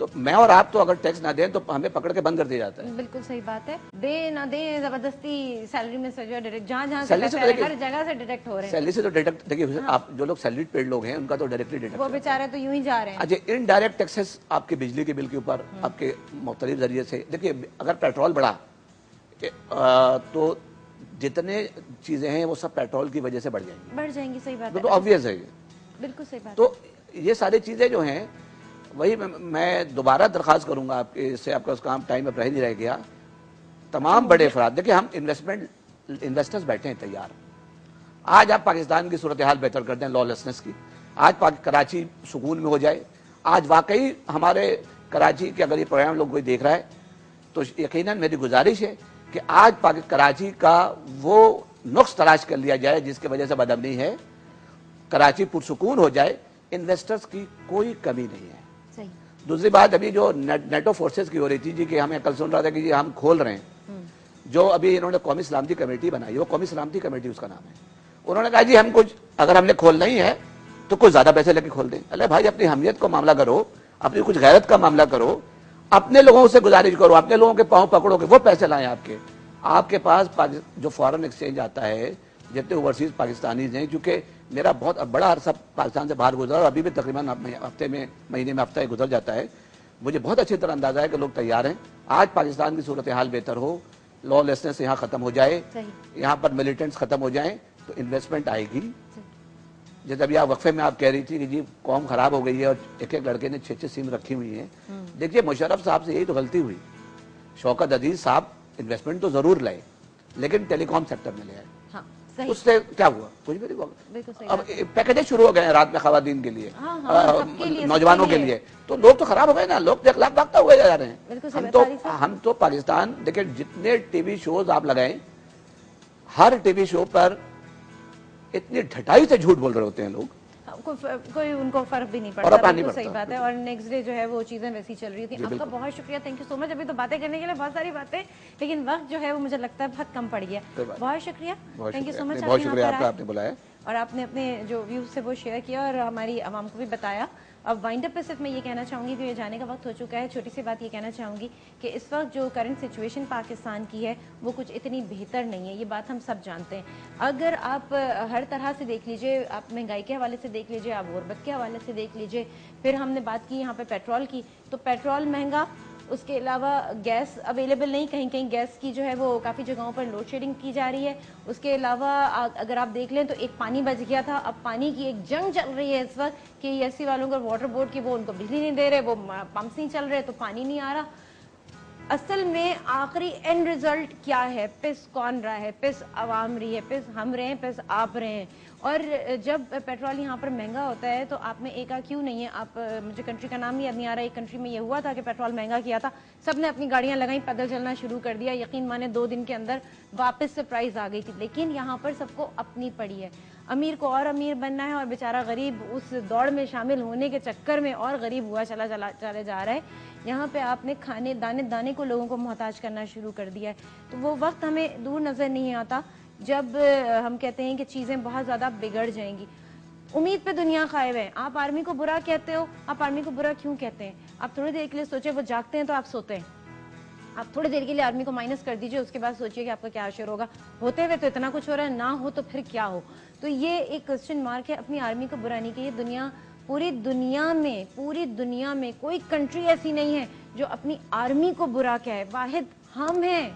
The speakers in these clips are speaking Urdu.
تو میں اور آپ تو اگر ٹیکس نہ دیں تو ہمیں پکڑ کے بند کر دیا جاتا ہے. بالکل صحیح بات ہے. دے نہ دیں زبردستی سیلری میں سے جو ڈائریکٹ جہاں جہاں سے سیلری سے پیسے ہر جگہ سے ڈیڈکٹ ہو رہے ہیں. سیلری سے تو ڈائریکٹ دیکھیے آپ جو لوگ سیلریڈ پیڈ لوگ ہیں ان کا تو ڈائریکٹلی ڈیڈکٹ وہ بیچارے تو یوں ہی جا رہے ہیں. اچھا انڈائریکٹ ٹیکسز آپ کے بجلی کے بل کے اوپر آپ کے مختلف ذریعے سے دیکھیے اگر پیٹرول بڑھا تو جتنے چیزیں ہیں وہ سب پیٹرول کی وجہ سے بڑھ جائیں گی. صحیح بات ہے. تو آبویس ہے یہ. بالکل صحیح بات. تو یہ ساری چیزیں جو ہیں وہی میں دوبارہ درخواست کروں گا آپ کے, اس سے آپ کا اس کام ٹائم اب رہ نہیں رہ گیا. تمام بڑے افراد دیکھیں ہم انویسٹرز بیٹھے ہیں تیار. آج آپ پاکستان کی صورتحال بہتر کر دیں لا لیسنس کی. آج کراچی سکون میں ہو جائے. آج واقعی ہمارے کراچی کے اگر یہ پروگرام لوگ کوئی دیکھ رہا ہے تو یقیناً میری گزارش ہے کہ آج کراچی کا وہ نقص تلاش کر لیا جائے جس کی وجہ سے بدامنی ہے. کراچی پرسکون ہو جائے. انویسٹرز کی کوئی کمی نہیں ہے. دوسری بات ابھی جو نیٹو فورسز کی ہو رہی تھی جی کہ ہمیں کل سن رہا تھا کہ جی ہم کھول رہے ہیں, جو ابھی انہوں نے قومی سلامتی کمیٹی بنائی, وہ قومی سلامتی کمیٹی اس کا نام ہے. انہوں نے کہا جی ہم کچھ اگر ہم نے کھولنا ہی ہے تو کچھ زیادہ پیسے لے کے کھول دیں. اللہ بھائی اپنی اہمیت کو معاملہ کرو, اپنی کچھ غیرت کا معاملہ کرو, اپنے لوگوں سے گزارش کرو, اپنے لوگوں کے پاؤں پکڑو کہ وہ پیسے لائیں. آپ کے پاس جو فارن ایکسچینج آتا ہے جتنے اوورسیز پاکستانیز ہیں, کیونکہ میرا بہت بڑا عرصہ پاکستان سے باہر گزرا اور ابھی بھی تقریباً مہینے میں ہفتہ گزر جاتا ہے, مجھے بہت اچھی طرح اندازہ ہے کہ لوگ تیار ہیں. آج پاکستان کی صورتحال بہتر ہو, لا لیسنس یہاں ختم ہو جائے, یہاں پر ملیٹنٹس ختم ہو جائیں تو انویسٹمنٹ آئے گی. جیسے ابھی آپ وقفے میں آپ کہہ رہی تھی کہ جی قوم خراب ہو گئی ہے اور ایک ایک لڑکے نے 6 سیم رکھی ہوئی ہیں. دیکھیے مشرف صاحب سے یہی تو غلطی ہوئی. شوکت عزیز صاحب انویسٹمنٹ تو ضرور لائے لیکن ٹیلی کام سیکٹر میں لے آئے. اس سے کیا ہوا؟ کچھ بھی نہیں ہوا. اب پیکیجز شروع ہو گئے ہیں رات میں خواتین کے لیے, نوجوانوں کے لیے, تو لوگ تو خراب ہو گئے نا. لوگ تو اخلاق بھاگتا ہوئے جا رہے ہیں. ہم تو پاکستان دیکھیں جتنے ٹی وی شوز آپ لگائیں ہر ٹی وی شو پر اتنی ڈھٹائی سے جھوٹ بول رہے ہوتے ہیں لوگ, کوئی ان کو فرق بھی نہیں پڑتا. بالکل صحیح بات ہے. اور نیکسٹ ڈے جو ہے وہ چیزیں ویسی چل رہی تھی. آپ کا بہت شکریہ, تھینک یو سو مچ. ابھی تو باتیں کرنے کے لیے بہت ساری باتیں, لیکن وقت جو ہے وہ مجھے لگتا ہے بہت کم پڑ گیا. بہت شکریہ, تھینک یو سو مچ. بہت شکریہ آپ کا, آپ نے بلایا اور آپ نے اپنے جو ویوز سے وہ شیئر کیا اور ہماری عوام کو بھی بتایا. اب وائنڈ اپ پہ صرف میں یہ کہنا چاہوں گی کہ یہ جانے کا وقت ہو چکا ہے. چھوٹی سی بات یہ کہنا چاہوں گی کہ اس وقت جو کرنٹ سچویشن پاکستان کی ہے وہ کچھ اتنی بہتر نہیں ہے. یہ بات ہم سب جانتے ہیں. اگر آپ ہر طرح سے دیکھ لیجئے, آپ مہنگائی کے حوالے سے دیکھ لیجئے, آپ غربت کے حوالے سے دیکھ لیجئے, پھر ہم نے بات کی یہاں پہ پیٹرول کی, تو پیٹرول مہنگا, اس کے علاوہ گیس اویلیبل نہیں, کہیں کہیں گیس کی جو ہے وہ کافی جگہوں پر لوڈ شیڈنگ کی جا رہی ہے. اس کے علاوہ اگر آپ دیکھ لیں تو ایک پانی بچ گیا تھا, اب پانی کی ایک جنگ چل رہی ہے اس وقت کہ ایس سی والوں کو واٹر بورڈ کی وہ ان کو بجلی نہیں دے رہے, وہ پمپس نہیں چل رہے تو پانی نہیں آ رہا. اصل میں آخری اینڈ ریزلٹ کیا ہے؟ پس کون رہا ہے؟ پس عوام رہی ہے, پس ہم رہے ہیں, پس آپ رہے ہیں. اور جب پیٹرول یہاں پر مہنگا ہوتا ہے تو آپ میں ایک کیوں نہیں ہے. آپ مجھے کنٹری کا نام یاد نہیں آ رہا, ایک کنٹری میں یہ ہوا تھا کہ پیٹرول مہنگا کیا تھا, سب نے اپنی گاڑیاں لگائیں, پیدل چلنا شروع کر دیا. یقین مانے 2 دن کے اندر واپس سے پرائز آ گئی تھی. لیکن یہاں پر سب کو اپنی پڑی ہے. امیر کو اور امیر بننا ہے اور بیچارہ غریب اس دوڑ میں شامل ہونے کے چکر میں اور غریب ہوا چلے جا رہا ہے. یہاں پہ آپ نے کھانے دانے دانے کو لوگوں کو محتاج کرنا شروع کر دیا ہے. تو وہ وقت ہمیں دور نظر نہیں آتا جب ہم کہتے ہیں کہ چیزیں بہت زیادہ بگڑ جائیں گی. امید پہ دنیا قائم ہے. آپ آرمی کو برا کہتے ہو, آپ آرمی کو برا کیوں کہتے ہیں؟ آپ تھوڑی دیر کے لیے سوچیں, وہ جاگتے ہیں تو آپ سوتے ہیں. آپ تھوڑی دیر کے لیے آرمی کو مائنس کر دیجئے, اس کے بعد سوچئے کہ آپ کا کیا اشر ہوگا. ہوتے ہوئے تو اتنا کچھ ہو رہا ہے, نہ ہو تو پھر کیا ہو. تو یہ ایک کوسچن مارک ہے. اپنی آرمی کو برا نہیں کہ یہ دنیا, پوری دنیا میں کوئی کنٹری ایسی نہیں ہے جو اپنی آرمی کو برا کہے. واحد ہم ہیں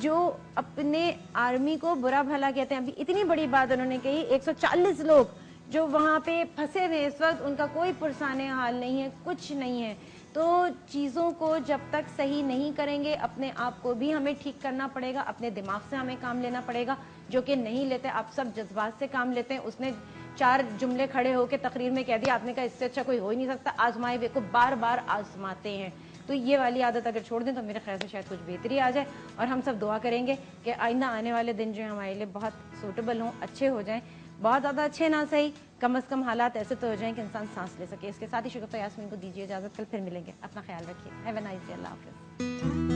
جو اپنے آرمی کو برا بھلا کہتے ہیں. ابھی اتنی بڑی بات انہوں نے کہی, 140 لوگ جو وہاں پہ پھنسے ہوئے اس وقت, ان کا کوئی پرسان حال نہیں ہے, کچھ نہیں ہے. تو چیزوں کو جب تک صحیح نہیں کریں گے, اپنے آپ کو بھی ہمیں ٹھیک کرنا پڑے گا, اپنے دماغ سے ہمیں کام لینا پڑے گا, جو کہ نہیں لیتے. آپ سب جذبات سے کام لیتے ہیں. اس نے 4 جملے کھڑے ہو کے تقریر میں کہہ دیا, آپ نے کہا اس سے اچھا کوئی ہو ہی نہیں سکتا. آزمائے ہوئے کو بار بار آزماتے ہیں. تو یہ والی عادت اگر چھوڑ دیں تو میرے خیال سے شاید کچھ بہتری آ جائے. اور ہم سب دعا کریں گے کہ آئندہ آنے والے دن جو ہمارے لیے بہت سوٹیبل ہوں, اچھے ہو جائیں. بہت زیادہ اچھے نہ صحیح, کم از کم حالات ایسے تو ہو جائیں کہ انسان سانس لے سکے. اس کے ساتھ ہی شگفتہ یاسمین کو دیجیے اجازت, کل پھر ملیں گے. اپنا خیال رکھیے. Have a nice day. اللہ حافظ.